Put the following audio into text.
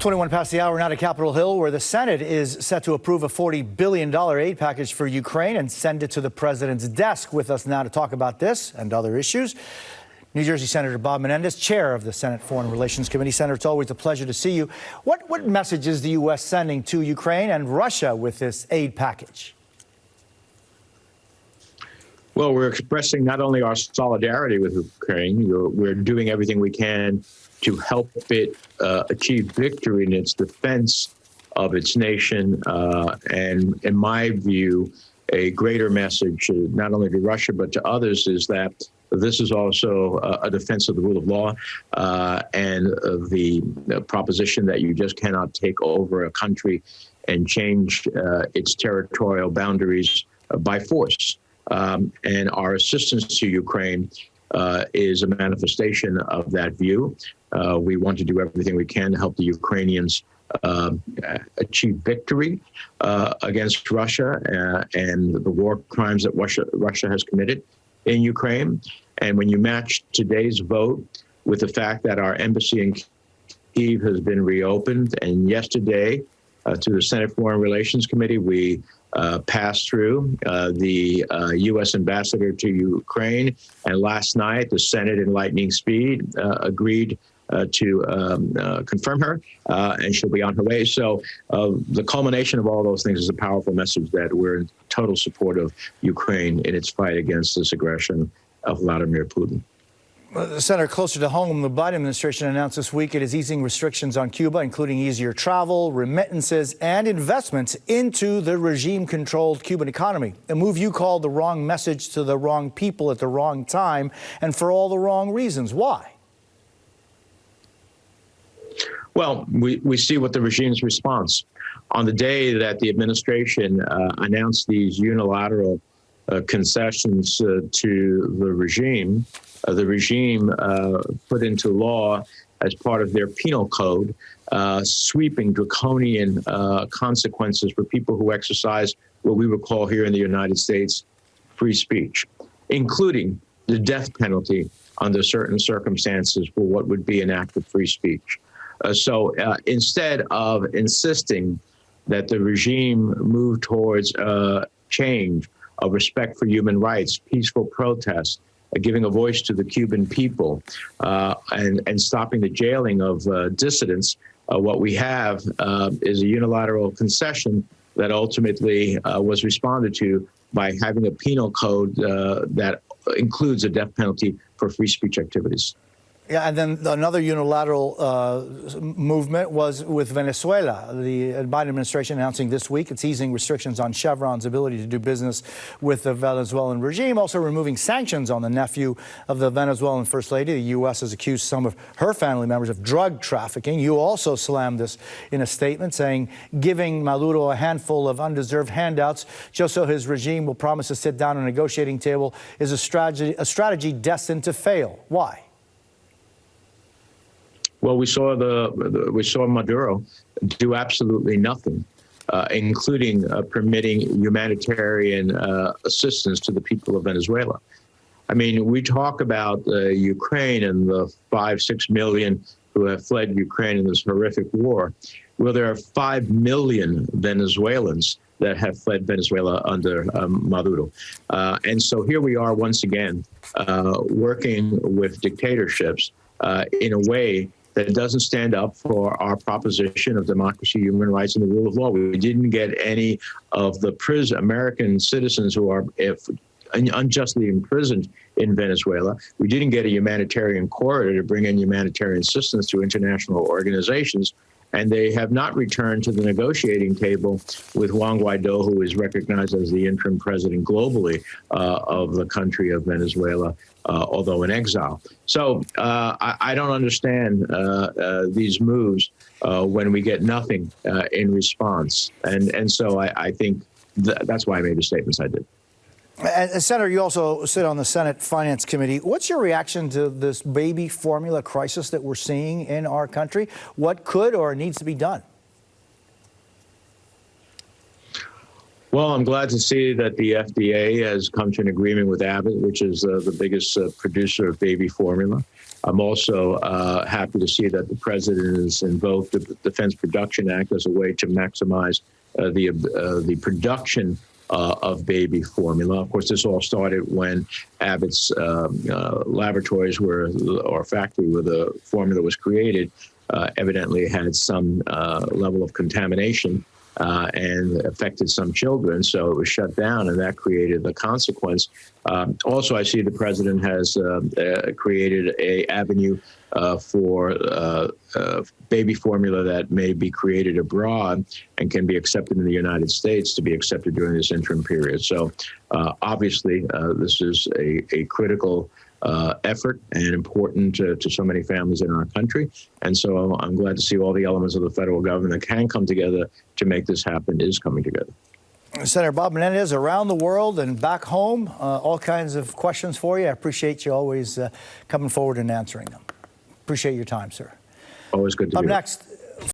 21 past the hour, now to Capitol Hill, where the Senate is set to approve a $40 billion aid package for Ukraine and send it to the president's desk. With us now to talk about this and other issues, New Jersey Senator Bob Menendez, chair of the Senate Foreign Relations Committee. Senator, it's always a pleasure to see you. What message is the U.S. sending to Ukraine and Russia with this aid package? Well, we're expressing not only our solidarity with Ukraine, we're doing everything we can to help it achieve victory in its defense of its nation. And in my view, a greater message, not only to Russia, but to others, is that this is also a defense of the rule of law and the proposition that you just cannot take over a country and change its territorial boundaries by force. And our assistance to Ukraine is a manifestation of that view. We want to do everything we can to help the Ukrainians achieve victory against Russia and the war crimes that Russia has committed in Ukraine. And when you match today's vote with the fact that our embassy in Kyiv has been reopened, and yesterday to the Senate Foreign Relations Committee, we passed through the U.S. ambassador to Ukraine, and last night the Senate in lightning speed agreed to confirm her, and she'll be on her way. So the culmination of all those things is a powerful message that we're in total support of Ukraine in its fight against this aggression of Vladimir Putin. Senator, closer to home, the Biden administration announced this week it is easing restrictions on Cuba, including easier travel, remittances, and investments into the regime-controlled Cuban economy. A move you called the wrong message to the wrong people at the wrong time, and for all the wrong reasons. Why? Well, we see what the regime's response. On the day that the administration announced these unilateral concessions to the regime put into law as part of their penal code, sweeping draconian consequences for people who exercise what we would call here in the United States free speech, including the death penalty under certain circumstances for what would be an act of free speech. So instead of insisting that the regime move towards change of respect for human rights, peaceful protests, giving a voice to the Cuban people, and stopping the jailing of dissidents, what we have is a unilateral concession that ultimately was responded to by having a penal code that includes a death penalty for free speech activities. Yeah, and then another unilateral movement was with Venezuela. The Biden administration announcing this week it's easing restrictions on Chevron's ability to do business with the Venezuelan regime, also removing sanctions on the nephew of the Venezuelan First Lady. The U.S. has accused some of her family members of drug trafficking. You also slammed this in a statement, saying giving Maduro a handful of undeserved handouts just so his regime will promise to sit down at a negotiating table is a strategy destined to fail. Why? Well, we saw Maduro do absolutely nothing, including permitting humanitarian assistance to the people of Venezuela. I mean, we talk about Ukraine and the 5-6 million who have fled Ukraine in this horrific war. Well, there are 5 million Venezuelans that have fled Venezuela under Maduro. And so here we are once again working with dictatorships in a way that doesn't stand up for our proposition of democracy, human rights, and the rule of law. We didn't get any of the American citizens who are unjustly imprisoned in Venezuela. We didn't get a humanitarian corridor to bring in humanitarian assistance to international organizations. And they have not returned to the negotiating table with Juan Guaido, who is recognized as the interim president globally of the country of Venezuela, although in exile. So I don't understand these moves when we get nothing in response. And so I think that's why I made the statements I did. And Senator, you also sit on the Senate Finance Committee. What's your reaction to this baby formula crisis that we're seeing in our country? What could or needs to be done? Well, I'm glad to see that the FDA has come to an agreement with Abbott, which is the biggest producer of baby formula. I'm also happy to see that the president has invoked the Defense Production Act as a way to maximize the production of baby formula. Of course, this all started when Abbott's laboratories or factory where the formula was created evidently had some level of contamination and affected some children. So it was shut down, and that created the consequence. Also, I see the president has created an avenue for baby formula that may be created abroad and can be accepted in the United States to be accepted during this interim period. So obviously, this is a critical effort and important to so many families in our country. And so I'm glad to see all the elements of the federal government that can come together to make this happen is coming together. Senator Bob Menendez, around the world and back home, all kinds of questions for you. I appreciate you always coming forward and answering them. Appreciate your time, sir. Always good to be here. Up next.